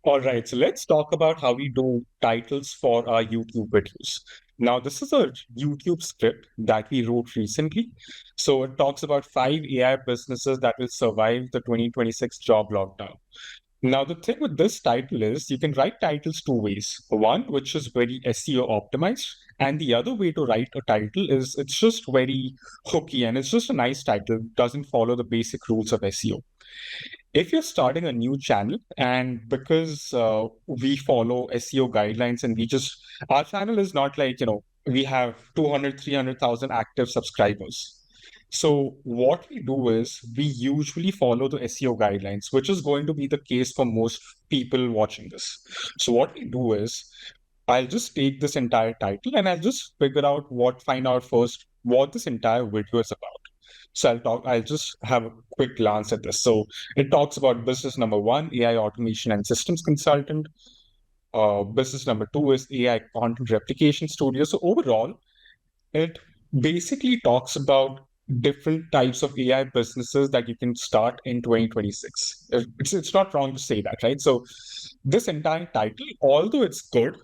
All right, so let's talk about how we do titles for our YouTube videos. Now, this is a YouTube script that we wrote recently. So it talks about 5 AI businesses that will survive the 2026 job lockdown. Now, the thing with this title is you can write titles two ways. One, which is very SEO optimized, and the other way to write a title is it's just very hooky and it's just a nice title, doesn't follow the basic rules of SEO. If you're starting a new channel, and because we follow SEO guidelines and our channel is not like, we have 200, 300,000 active subscribers. So what we do is we usually follow the SEO guidelines, which is going to be the case for most people watching this. So what we do is I'll just take this entire title and I'll just find out first what this entire video is about. So I'll just have a quick glance at this. So it talks about business number one, AI automation and systems consultant. Business number two is AI content replication studio. So overall, it basically talks about different types of AI businesses that you can start in 2026. It's not wrong to say that, right? So this entire title, although it's good,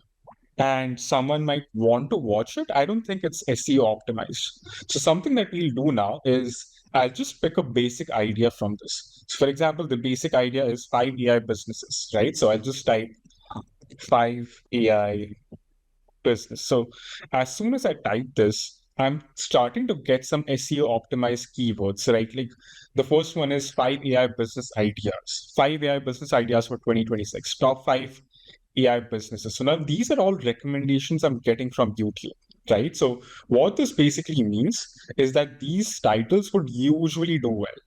and someone might want to watch it, I don't think it's SEO optimized. So something that we'll do now is I'll just pick a basic idea from this. So for example, the basic idea is 5 AI businesses, right? So I'll just type 5 AI business. So as soon as I type this, I'm starting to get some SEO optimized keywords, right? Like the first one is 5 AI business ideas, 5 AI business ideas for 2026, top 5 AI businesses. So now these are all recommendations I'm getting from YouTube, right? So what this basically means is that these titles would usually do well.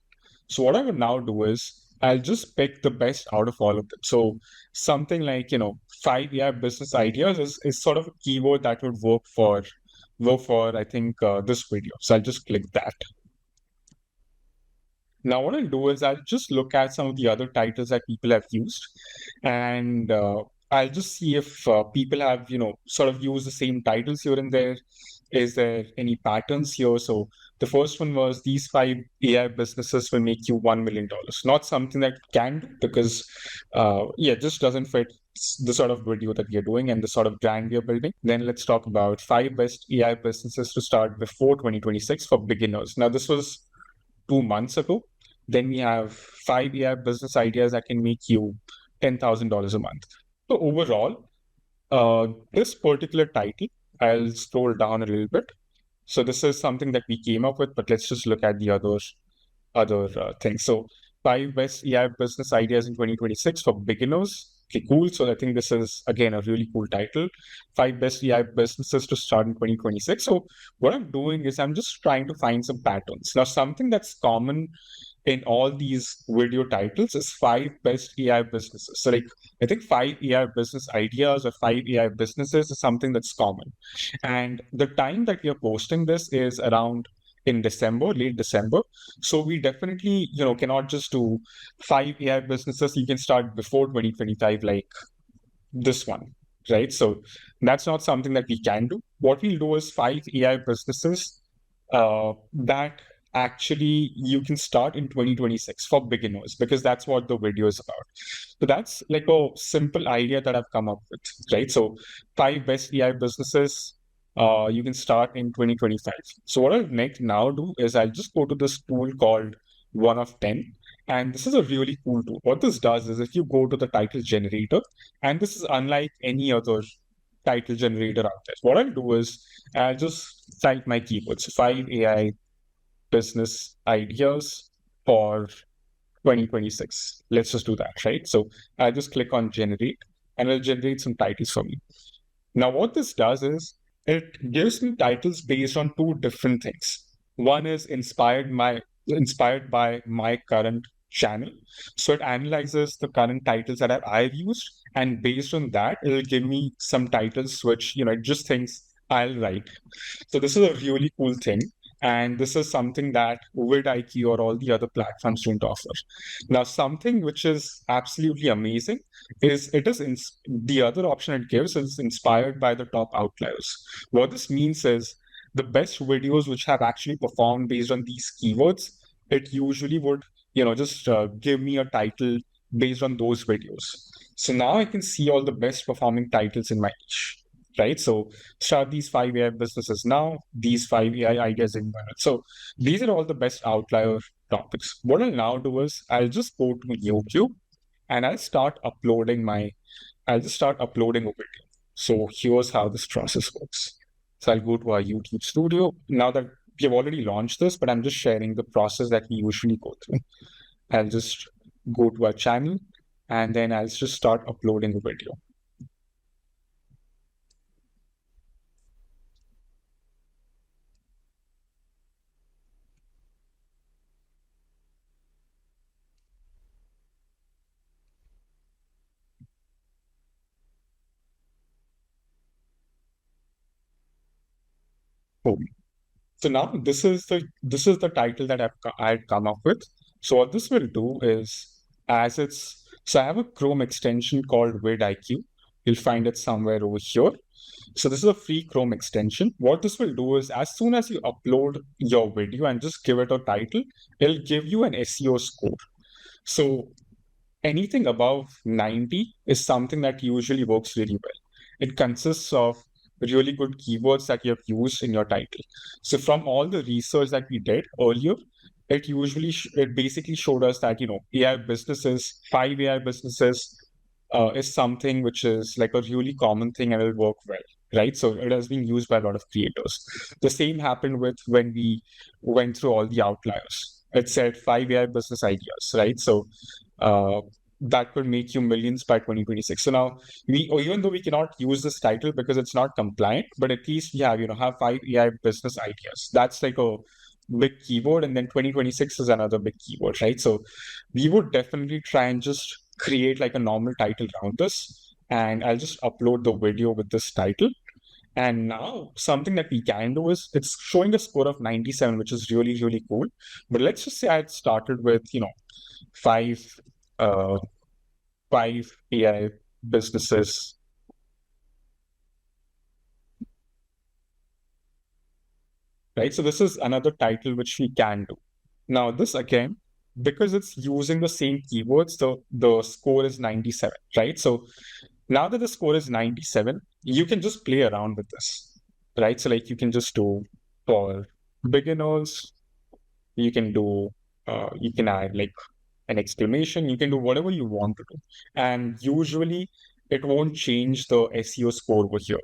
So what I would now do is I'll just pick the best out of all of them. So something like, 5 AI business ideas is sort of a keyword that would work for I think this video. So I'll just click that. Now what I'll do is I'll just look at some of the other titles that people have used, and I'll just see if people have, sort of used the same titles here and there. Is there any patterns here? So the first one was these 5 AI businesses will make you $1 million. Not something that can do because, it just doesn't fit the sort of video that we are doing and the sort of brand we are building. Then let's talk about 5 best AI businesses to start before 2026 for beginners. Now this was 2 months ago. Then we have 5 AI business ideas that can make you $10,000 a month. So overall, this particular title, I'll scroll down a little bit. So this is something that we came up with, but let's just look at the other things. So 5 best AI business ideas in 2026 for beginners. Okay, cool. So I think this is again a really cool title. 5 best AI businesses to start in 2026. So what I'm doing is I'm just trying to find some patterns. Now, something that's common in all these video titles is 5 best AI businesses. So like I think 5 AI business ideas or 5 AI businesses is something that's common. And the time that we are posting this is around in December, late December. So we definitely, cannot just do 5 AI businesses. You can start before 2025, like this one, right? So that's not something that we can do. What we'll do is 5 AI businesses that actually you can start in 2026 for beginners because that's what the video is about. So that's like a simple idea that I've come up with, right? So 5 best AI businesses you can start in 2025. So what I'll now do is I'll just go to this tool called One of 10. And this is a really cool tool. What this does is if you go to the title generator, and this is unlike any other title generator out there, what I'll do is I'll just type my keywords, 5 AI business ideas for 2026. Let's just do that, right? So I'll just click on generate and it'll generate some titles for me. Now, what this does is it gives me titles based on two different things. One is inspired by my current channel. So it analyzes the current titles that I've used, and based on that, it'll give me some titles which, it just thinks I'll write. So this is a really cool thing. And this is something that vidIQ or all the other platforms don't offer. Now, something which is absolutely amazing is the other option it gives is inspired by the top outliers. What this means is the best videos which have actually performed based on these keywords, it usually would, just give me a title based on those videos. So now I can see all the best performing titles in my niche, right? So start these five AI businesses now, these five AI ideas in minutes. So these are all the best outlier topics. What I'll now do is I'll just go to YouTube and I'll just start uploading a video. So here's how this process works. So I'll go to our YouTube studio. Now that we have already launched this, but I'm just sharing the process that we usually go through. I'll just go to our channel and then I'll just start uploading a video. Boom. So now this is the title that I'd come up with. So what this will do is I have a Chrome extension called vidIQ. You'll find it somewhere over here. So this is a free Chrome extension. What this will do is as soon as you upload your video and just give it a title, it'll give you an SEO score. So anything above 90 is something that usually works really well. It consists of really good keywords that you have used in your title. So from all the research that we did earlier, it basically showed us that AI businesses, five AI businesses, is something which is like a really common thing and will work well, right? So it has been used by a lot of creators. The same happened with when we went through all the outliers. It said five AI business ideas, right? So uh, that could make you millions by 2026. So now even though we cannot use this title because it's not compliant, but at least we have five AI business ideas. That's like a big keyword, and then 2026 is another big keyword, right? So we would definitely try and just create like a normal title around this, and I'll just upload the video with this title. And now something that we can do is it's showing a score of 97, which is really, really cool. But let's just say I had started with, five uh, five AI businesses, right? So this is another title which we can do. Now this again, because it's using the same keywords, the score is 97, right? So now that the score is 97, you can just play around with this, right? So like you can just do for beginners, you can do, you can add like an exclamation, you can do whatever you want to do. And usually it won't change the SEO score over here.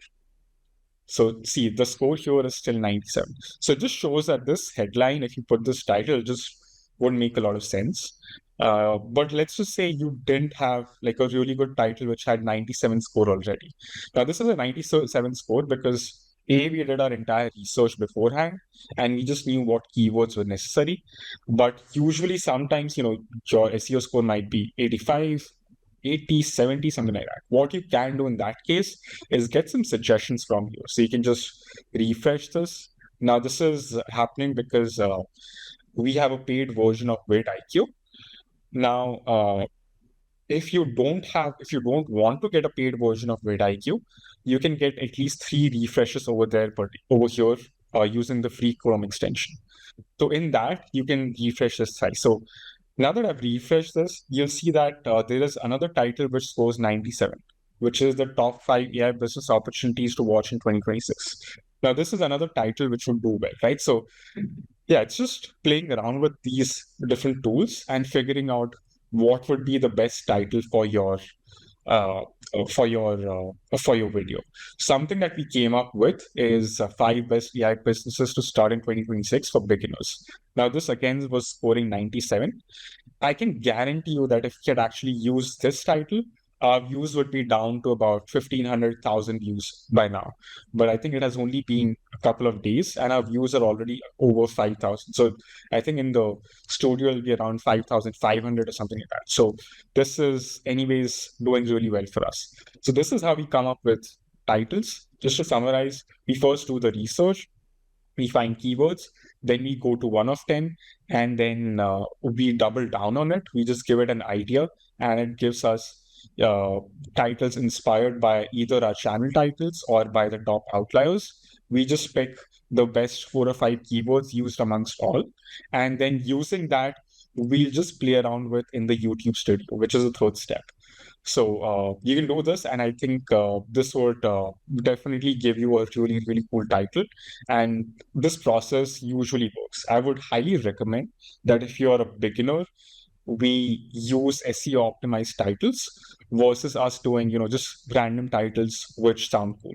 So see, the score here is still 97. So it just shows that this headline, if you put this title, just wouldn't make a lot of sense. But let's just say you didn't have like a really good title which had 97 score already. Now this is a 97 score because we did our entire research beforehand and we just knew what keywords were necessary. But usually sometimes, your SEO score might be 85, 80, 70, something like that. What you can do in that case is get some suggestions from you. So you can just refresh this. Now, this is happening because we have a paid version of vidIQ. Now, if you don't want to get a paid version of vidIQ, you can get at least 3 refreshes over there, but over here using the free Chrome extension. So in that, you can refresh this size. So now that I've refreshed this, you'll see that there is another title which scores 97, which is the top 5 AI business opportunities to watch in 2026. Now, this is another title which would do well, right? So, yeah, it's just playing around with these different tools and figuring out what would be the best title uh, for your video. Something that we came up with is 5 best AI businesses to start in 2026 for beginners. Now, this again was scoring 97. I can guarantee you that if you had actually used this title, our views would be down to about 1,500,000 views by now. But I think it has only been a couple of days and our views are already over 5,000. So I think in the studio it'll be around 5,500 or something like that. So this is anyways doing really well for us. So this is how we come up with titles. Just to summarize, we first do the research, we find keywords, then we go to 1 of 10, and then we double down on it. We just give it an idea, and it gives us uh, titles inspired by either our channel titles or by the top outliers. We just pick the best 4 or 5 keywords used amongst all, and then using that, we'll just play around with in the YouTube studio, which is the third step. So you can do this, and I think this would definitely give you a really, really cool title. And this process usually works. I would highly recommend that if you're a beginner, we use SEO optimized titles versus us doing, just random titles which sound cool.